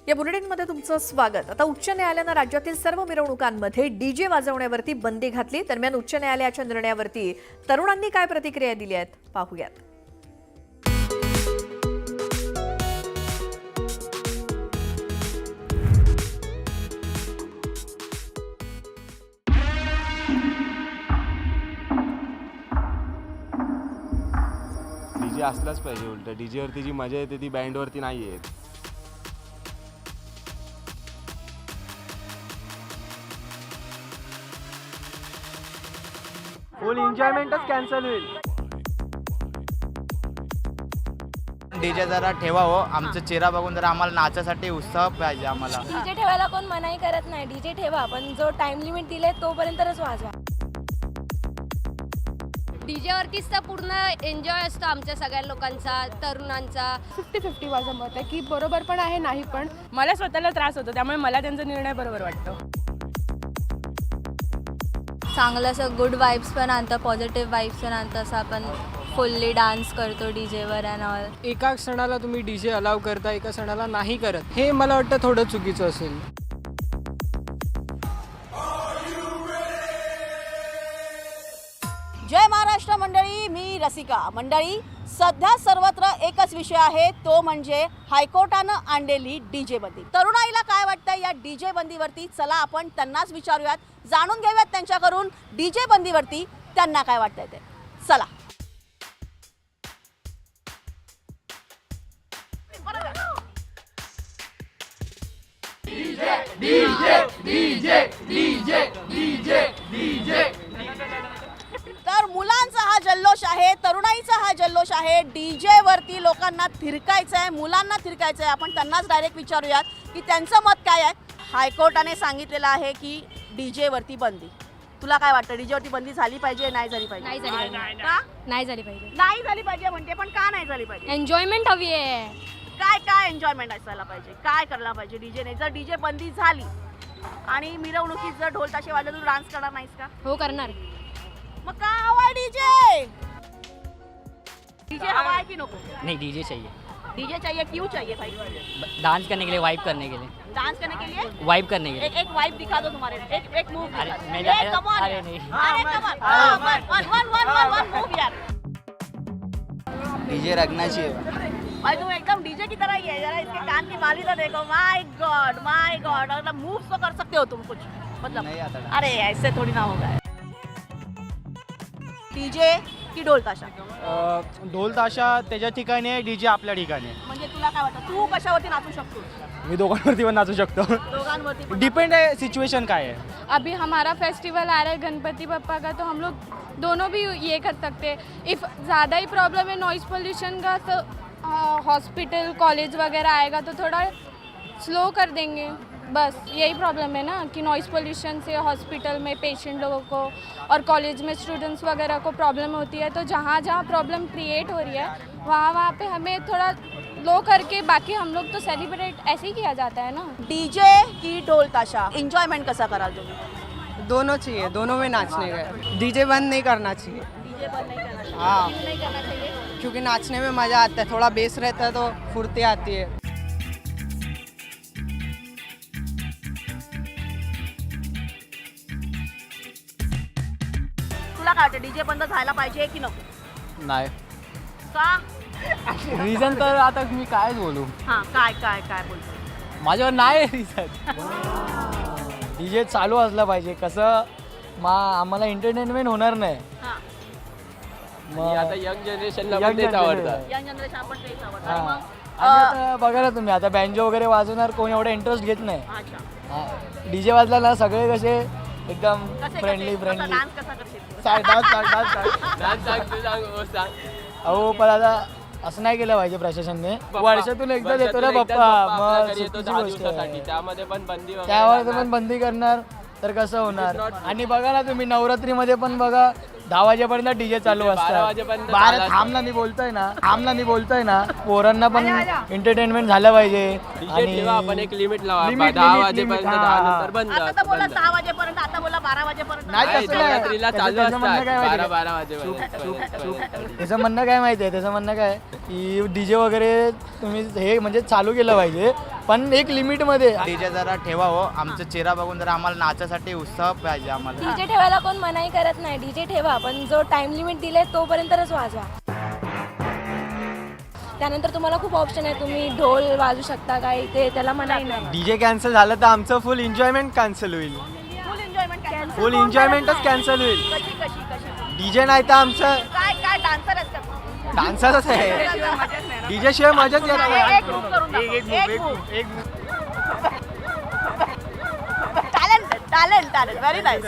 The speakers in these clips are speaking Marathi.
या बुलेटिनमध्ये तुमचं स्वागत। आता उच्च न्यायालयाने राज्यातील सर्व मिरवणुकांमध्ये डीजे वाजवण्यावरती बंदी घातली। दरम्यान उच्च न्यायालयाच्या निर्णयावरती तरुणांनी काय प्रतिक्रिया दिल्या आहेत पाहूयात। डीजे असलाच पाहिजे। उलट डीजेवरती जी मजा येते ती बँडवरती नाही येत। फुल एन्जॉयमेंटच कॅन्सल होईल। डीजे जरा ठेवा हो, आमचा चेहरा बघून जरा आम्हाला नाचासाठी उत्साह पाहिजे आम्हाला। डीजे ठेवायला कोण मनाई करत नाही, डीजे ठेवा, पण जो टाइम लिमिट दिले तोपर्यंतच वाजवा। डीजेवरतीच तर पूर्ण एन्जॉय असतो आमच्या सगळ्या लोकांचा, तरुणांचा। 50-50 माझं मत आहे की बरोबर पण आहे नाही पण मला स्वतःला त्रास होतो, त्यामुळे मला त्यांचा निर्णय बरोबर वाटतो। चांगलं असं गुड वाइब्स पण आणतं, पॉझिटिव्ह वाइब्स पण आणतं, असं आपण फुल्ली डान्स करतो डीजेवर अँड ऑल। एका क्षणाला तुम्ही डीजे अलाव करता, एका क्षणाला नाही करत, हे मला वाटतं थोडं चुकीचं असेल। जय महाराष्ट्र मंडळी, मी रसिका। मंडळी, सध्या सर्वत्र एकच विषय आहे, तो म्हणजे हायकोर्टानं आणलेली डीजे बंदी। तरुणाईला काय वाटतं या डीजे बंदीवरती? चला आपण त्यांनाच विचारूयात, जाणून घेऊयात त्यांच्याकडून डीजे बंदीवरती त्यांना काय वाटतंय ते। चला। तर मुलांचा हा जल्लोष आहे, तरुणाईचा हा जल्लोष आहे, डीजे वरती लोकांना थिरकायचं आहे, मुलांना थिरकायचं आहे। आपण त्यांनाच डायरेक्ट विचारूयात की त्यांचं मत काय आहे। हायकोर्टाने सांगितलेलं आहे की डीजे वरती बंदी। तुला काय वाटतं, डीजे वरती बंदी झाली पाहिजे नाही झाली पाहिजे? नाही झाली पाहिजे। का नाही झाली पाहिजे? नाही झाली पाहिजे म्हणते, पण का नाही झाली पाहिजे? एन्जॉयमेंट हवी आहे। काय काय एन्जॉयमेंट असायला पाहिजे, काय करायला पाहिजे डीजेने? जर डीजे बंदी झाली आणि मिरवणुकीत जर ढोल ताशे वाजले, तू डान्स करणार नाहीस का? हो करणार। मग का हवाय डीजे? डीजे हवा है कि नको? नहीं, डीजे चाहिए। डीजे चाहिए, क्यों चाहिए भाई? डांस करने के लिए, वाइब करने के लिए। डांस करने के लिए? वाइब करने के लिए। एक वाइब दिखा दो तुम्हारे, एक मूव। अरे नहीं, कम ऑन, अरे नहीं। अरे कम ऑन, वन मूव यार। डीजे रखना चाहिए भाई तुम एकदम डीजे की तरह ही है, जरा इसके कान की बाली तो देखो। माय गॉड, मतलब मूव तो कर सकते हो तुम कुछ, मतलब नहीं आता। अरे ऐसे थोड़ी ना होगा। डीजे की ढोल ताशा? ढोल ताशा त्याच्या ठिकाणी आहे, डीजे आपल्या ठिकाणी आहे। म्हणजे तुला काय वाटतं, तू कशावरती नाचू शकतो? मी दोघांवरती पण नाचू शकतो। दोघांवरती पण? डिपेंड आहे सिच्युएशन काय आहे। अभी हमारा फेस्टिवल आ रहा है गणपति बप्पा का, तो हम लोग दोनों भी ये कर सकते हैं। इफ़ ज़्यादा ही प्रॉब्लम है नॉइज़ पोल्यूशन का, तो हॉस्पिटल कॉलेज वगैरह आएगा तो थोड़ा स्लो कर देंगे। बस यही प्रॉब्लम है ना कि नॉइज़ पोल्यूशन से हॉस्पिटल में पेशेंट लोगों को और कॉलेज में स्टूडेंट्स वगैरह को प्रॉब्लम होती है। तो जहाँ जहाँ प्रॉब्लम क्रिएट हो रही है वहाँ पे हमें थोड़ा लो करके, बाकी हम लोग तो सेलिब्रेट ऐसे ही किया जाता है ना। डीजे की ढोल ताशा एंजॉयमेंट कसा कराल तुम्ही? दोनों चाहिए, दोनों में नाचने का। डीजे बंद नहीं करना चाहिए। डीजे बंद नहीं करना चाहिए। हाँ, क्यों नहीं करना चाहिए? क्योंकि नाचने में मज़ा आता है, थोड़ा बेस रहता है तो फुर्ती आती है। तुला काय वाटतं, डीजे बंद झाला पाहिजे की नको? नाही, का? रिझन तर आता मी काय बोलू, हां, काय काय काय बोलतो? माझ्यावर नाही रिझन। डीजे चालू असला पाहिजे, कसं आम्हाला एंटरटेनमेंट होणार नाही। हां, मग आता यंग जनरेशनला पण तेच आवडतं। यंग जनरेशन आपण तेच आवडतं। हां. आणि आणि मग आता बघा ना तुम्ही, आता बँजो वगैरे वाजवणार कोण एवढा इंटरेस्ट घेत नाही। अच्छा, डीजे वाजला ना सगळे कसे एकदम कसे फ्रेंडली डान्स कसा करशील? सांग। अहो पण आता असं नाही केलं पाहिजे प्रशासनने। वर्षातून एकदा देतो ना बाप्पा, मग चुकीची गोष्ट आहे। त्यामध्ये पण बंदी वगैरे त्यावर पण बंदी करणार तर कसं होणार? आणि बघा ना तुम्ही, नवरात्रीमध्ये पण बघा 10 वाजेपर्यंत डीजे चालू असतात। 12 वाजेपर्यंत 12 थांबला मी बोलतोय ना, पोरांना पण एंटरटेनमेंट झालं पाहिजे। डीजे ठेवा, आपण एक लिमिट लावा। Limit, 10 limit, वाजेपर्यंत, limit, 10 हां. नंतर बंद। आता तर बोला 6 वाजेपर्यंत, आता बोला 12 वाजेपर्यंत। नाही, नाही, तसं नाही. नवरात्रीला चालू त्याचं म्हणणं असतात काय माहिती आहे? 12 वाजेपर्यंत। त्याचं म्हणणं काय माहिती आहे? त्याचं म्हणणं काय की डीजे वगैरे तुम्ही हे म्हणजे चालू केलं पाहिजे, पण एक लिमिटमध्ये. डीजे जरा ठेवा हो, आमचा चेहरा बघून जरा आम्हाला नाचासाठी उत्साह पाहिजे आम्हाला. डीजे ठेवायला कोण मनाई करत नाही, डीजे ठेवा, पण जो टाइम लिमिट दिले तोपर्यंतच वाजवा. त्यानंतर तुम्हाला खूप ऑप्शन आहे, तुम्ही ढोल वाजू शकता काय, ते त्याला मनाई नाही. डीजे कॅन्सल झालं तर आमचं फुल एन्जॉयमेंट कॅन्सल होईल. फुल एन्जॉयमेंट फुल एन्जॉयमेंटच कॅन्सल होईल. कशी कशी कशी डीजे नाही तर आमचं काय काय डान्सर असतात डान्सरच आहे. डीजे शिवाय मजाच येत नाही. एक move करून दाखव. एक move. Talent very nice.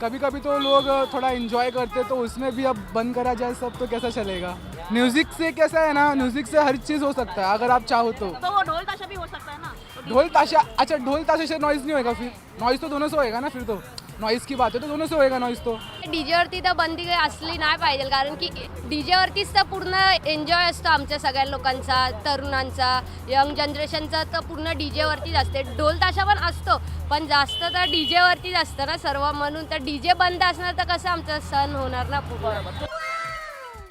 कभी कभी तो लोग थोड़ा एंजॉय करते तो उसमें भी अब बंद करा जाए सब तो कैसा चलेगा. म्यूजिक से कैसा है ना, म्यूजिक से हर चीज़ हो सकता है अगर आप चाहो तो. तो वो ढोल ताशा भी हो सकता है ना. ढोल ताशा, अच्छा ढोल ताशा से नॉइज नहीं होएगा, फिर नॉइज तो दोनों से होएगा ना. फिर तो नॉइज की बात है तो दोनों से होएगा नॉइज तो. डीजेवरती तर बंदी काही असली नाही पाहिजे, कारण की डीजेवरतीच तर पूर्ण एन्जॉय असतो आमच्या सगळ्या लोकांचा, तरुणांचा, यंग जनरेशनचा तर पूर्ण डीजेवरतीच असते. ढोल ताशा पण असतो, पण जास्त तर डीजेवरतीच असतं ना सर्व, म्हणून तर डीजे बंद असणार तर कसं आमचा सण होणार ना.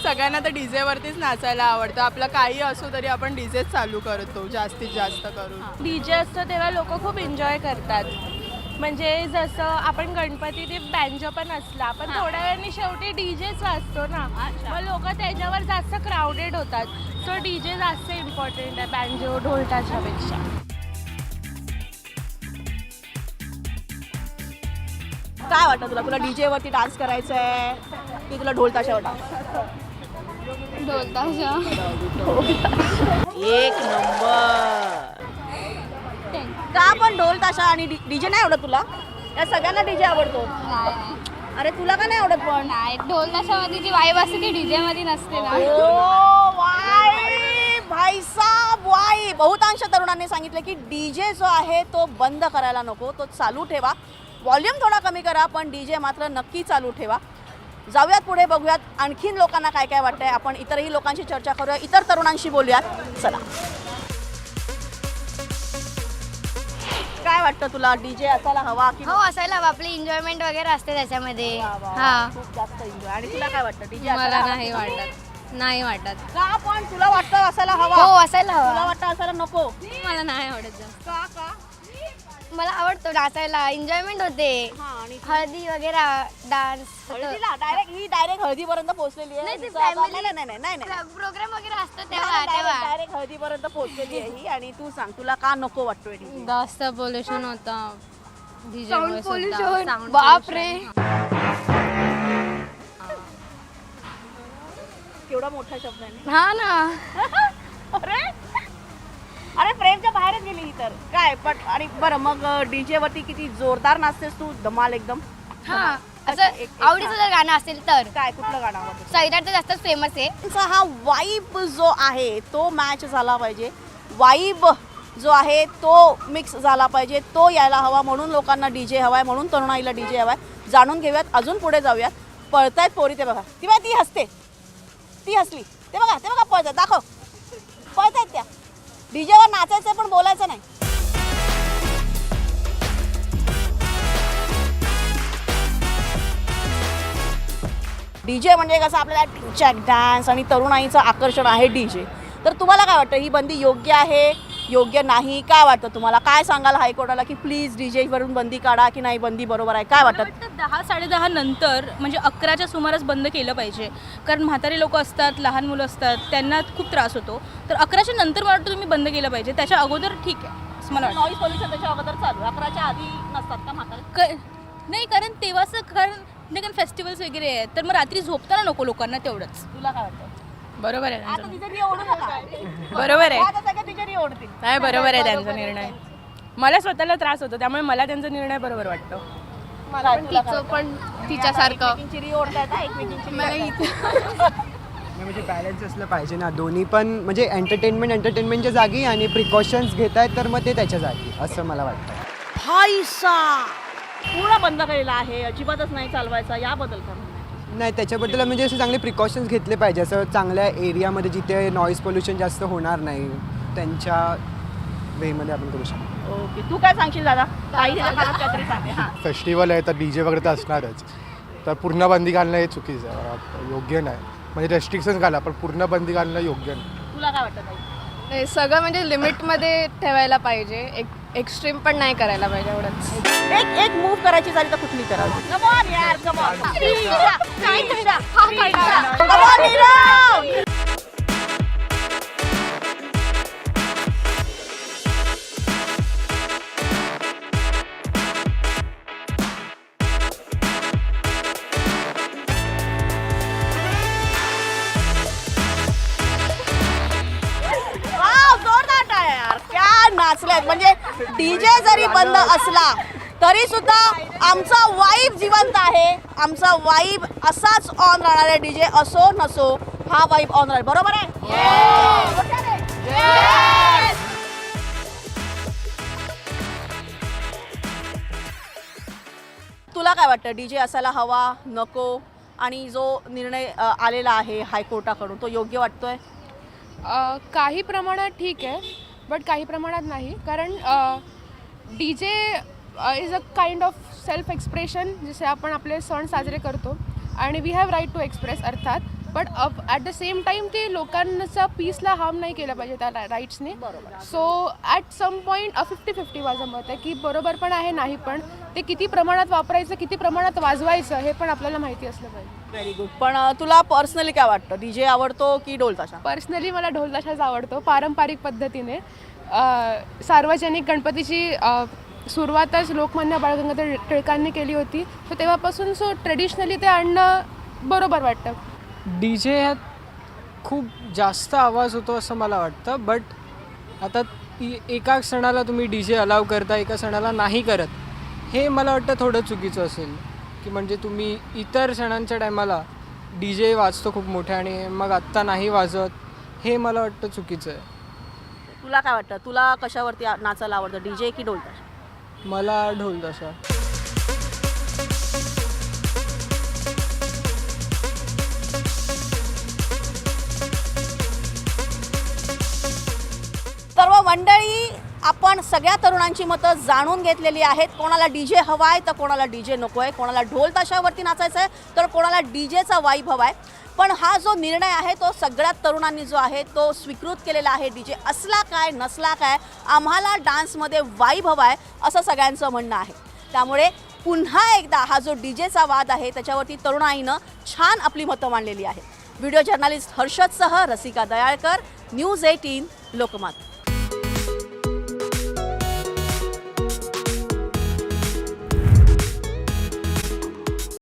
सगळ्यांना तर डीजेवरतीच नाचायला आवडतं. आपलं काही असो तरी आपण डीजेच चालू करतो जास्तीत जास्त करून. डीजे असतं तेव्हा लोक खूप एन्जॉय करतात. म्हणजे जसं आपण गणपती ते बँजो पण असला, पण थोड्या वेळाने शेवटी डीजेच वाजतो ना, मग लोक त्याच्यावर जास्त क्राऊडेड होतात. सो डीजे जास्त इम्पॉर्टंट आहे बँजो ढोल ताशापेक्षा. काय वाटतं तुला डीजे वरती डान्स करायचा आहे की तुला ढोल ताशावर डान्स? ढोल ताशा. एक नंबर. का पण ढोल ताशा आणि डीजे नाही आवडत तुला? या सगळ्यांना डीजे आवडतो. अरे तुला का नाही आवडत पण? नाही, ढोल ताशामध्ये जी वाईब असते ती डीजे मध्ये नसते ना. ओ वाई भाई साहब वाई. बहुतांश तरुणांनी सांगितलं की डीजे जो आहे तो बंद करायला नको, तो चालू ठेवा. व्हॉल्यूम थोडा कमी करा, पण डीजे मात्र नक्की चालू ठेवा. जाऊयात पुढे, बघूयात आणखीन लोकांना काय काय वाटतंय. आपण इतरही लोकांशी चर्चा करूया, इतर तरुणांशी बोलूयात. चला, काय वाटतं तुला, डीजे असायला हवा की हो असायला हवा, आपली एन्जॉयमेंट वगैरे असते त्याच्यामध्ये. हां, खूप जास्त एन्जॉय. आणि तुला काय वाटतं, डीजे मला नाही वाटत, नाही वाटत. का पण तुला वाटतं असायला हवा? हो असायला तुला हवा. वाटतं असायला नको? मला नाही आवडत जास्त. का का? मला आवडतो नाचायला, एन्जॉयमेंट होते. आणि हळदी वगैरे डान्स, हळदीला डायरेक्ट हळदीपर्यंत पोहोचलेली आहे. नाही, ते तिचं आता- family- नाही प्रोग्राम वगैरे असतो तेव्हा तेव्हा डायरेक्ट हळदीपर्यंत पोहोचलेली आहे ही. आणि तू सांग, तुला का नको वाटतोय डीजे? जास्त पोल्युशन होतं. Sound pollution. बापरे. केवढा मोठा शब्द आहे. हा ना. अरे फ्रेमच्या बाहेरच गेली ही तर काय. पण आणि बरं मग डीजे वरती किती जोरदार नाचतेस तू, धमाल एकदम. हा, एक- असं आवडीचं जर गाणं असेल तर काय कुठलं गाणं आवडतं? सैराट तर जास्तच फेमस आहे. त्यांचा हा वाईब जो आहे तो मॅच झाला पाहिजे. वाईब जो आहे तो मिक्स झाला पाहिजे, तो यायला हवा. म्हणून लोकांना डीजे हवाय, म्हणून तरुणाईला डीजे हवाय. जाणून घेऊयात, अजून पुढे जाऊयात. पळतायत पोरी, ते बघा, ती ती हसते, ती हसली, ते बघा पळतायत. दाखव, पळतायत त्या. डीजेवर नाचायचं पण बोलायचं नाही. डीजे म्हणजे कसं आपल्याला टिकचॅक डान्स आणि तरुणाईचं आकर्षण आहे डीजे. तर तुम्हाला काय वाटतं, ही बंदी योग्य आहे, योग्य नाही? काय वाटतं तुम्हाला? काय सांगाल हायकोर्टाला की प्लीज डीजेवरून बंदी काढा की नाही, बंदी बरोबर आहे? काय वाटतं? 10-10:30 नंतर म्हणजे 11च्या सुमारास बंद केलं पाहिजे. कारण म्हातारे लोक असतात, लहान मुलं असतात, त्यांना खूप त्रास होतो. तर 11च्या नंतर मला वाटतं तुम्ही बंद केलं पाहिजे. त्याच्या अगोदर ठीक आहे असं मला वाटतं. नॉईज पोल्युशन त्याच्या अगोदर चालू, 11च्या आधी नसतात का म्हातारे? नाही, कारण तेव्हाच कारण फेस्टिवल्स वगैरे आहेत, तर मग रात्री झोपताना नको लोकांना तेवढंच. तुला काय वाटतं? बरोबर आहे आता तिथे ओढू नका. बरोबर आहे. आता सगळे तिथे ओढतील. नाही, बरोबर आहे त्यांचा निर्णय. मला स्वतःला त्रास होतो, त्यामुळे मला त्यांचा निर्णय बरोबर वाटतो. पण तिच्यासारखं एकमेकींची ओढतायत हा, एकमेकींची म्हणजे बॅलन्स असलं पाहिजे ना, दोन्ही पण. म्हणजे एंटरटेनमेंटच्या जागी आणि प्रिकॉशन्स घेत आहेत तर मग ते त्याच्या जागी, असं मला वाटतं. भाईसा पूर्ण बंद केलेला आहे, अजिबातच नाही चालवायचा. याबद्दल काय? नाही, त्याच्याबद्दल म्हणजे असे चांगले प्रिकॉशन्स घेतले पाहिजे. असं चांगल्या एरियामध्ये जिथे नॉईज पोल्युशन जास्त होणार नाही, त्यांच्या वेमध्ये आपण करू शकतो. ओके, तू काय सांगशील दादा? काही काहीतरी सांगे. हां, फेस्टिवल आहे तर डीजे वगैरे तर असणारच. तर पूर्ण बंदी घालणं हे चुकीचं आहे, योग्य नाही. म्हणजे रेस्ट्रिक्शन्स घाला, पण पूर्ण बंदी घालणं योग्य नाही. तुला काय वाटतं ताई? नाही, सगळं म्हणजे लिमिटमध्ये ठेवायला पाहिजे, एक्स्ट्रीम पण नाही करायला पाहिजे एवढंच. एक मूव करायची झाली तर कुठली करावी? Come on यार, come on. Come on, Nirav! Wow, जोरदार टाळ्या यार. क्या नाचल्यात. म्हणजे डीजे जरी बंद असला तरी सुद्धा आमचा वाईब जिवंत आहे. आमचा वाईब असाच ऑन राहणार आहे. डीजे असो नसो हा वाईब ऑन राहील. बरोबर आहे? तुला काय वाटतं, डीजे असायला हवा नको आणि जो निर्णय आलेला आहे हायकोर्टाकडून तो योग्य वाटतोय? काही प्रमाणात ठीक आहे, बट काही प्रमाणात नाही. कारण D J is a kind of self expression, जसे आपण आपले सण साजरे करतो आणि we have right to express अर्थात, but at the same time ते लोकांचा पीसला हार्म नाही केलं पाहिजे त्या राईट्सने. सो ॲट सम पॉईंट 50-50 माझं मत आहे की बरोबर पण आहे नाही, पण ते किती प्रमाणात वापरायचं, किती प्रमाणात वाजवायचं हे पण आपल्याला माहिती असलं पाहिजे. Very good. पण तुला पर्सनली काय वाटतं, डीजे आवडतो की ढोल ताशा? पर्सनली मला ढोल ताशाच आवडतो, पारंपरिक पद्धतीने. सार्वजनिक गणपतीची सुरुवातच लोकमान्य बाळ गंगाधर टिळकांनी केली होती, सो तेव्हापासून ट्रेडिशनली ते आणणं बरोबर वाटतं. डी जे ह्यात खूप जास्त आवाज होतो असं मला वाटतं, बट आता एका सणाला तुम्ही डी जे अलाव करता, एका सणाला नाही करत, हे मला वाटतं थोडं चुकीचं असेल. की म्हणजे तुम्ही इतर सणांच्या टायमाला डी जे वाजतो खूप मोठ्या आणि मग आत्ता नाही वाजत, हे मला वाटतं चुकीचं आहे. तुला काय वाटतं, तुला कशावरती नाचायला आवडतं, डीजे की ढोल ताशा? मला ढोल ताशा. सर्व मंडळी, आपण सगळ्या तरुणांची मतं जाणून घेतलेली आहेत. कोणाला डीजे हवा आहे तर कोणाला डीजे नको आहे, कोणाला ढोल ताशावरती नाचायचं आहे तर कोणाला डीजेचा वाईब हवा आहे. पण हा जो निर्णय आहे तो सगळ्या तरुणांनी जो आहे तो स्वीकृत केलेला आहे. डीजे असला काय नसला काय, आम्हाला डान्समध्ये वाईब हवा आहे असं सगळ्यांचं म्हणणं आहे. त्यामुळे पुन्हा एकदा हा जो डीजेचा वाद आहे त्याच्यावरती तरुणाईनं छान आपली मतं मांडलेली आहे. व्हिडिओ जर्नलिस्ट हर्षदसह रसिका दयाळकर, न्यूज 18 लोकमत.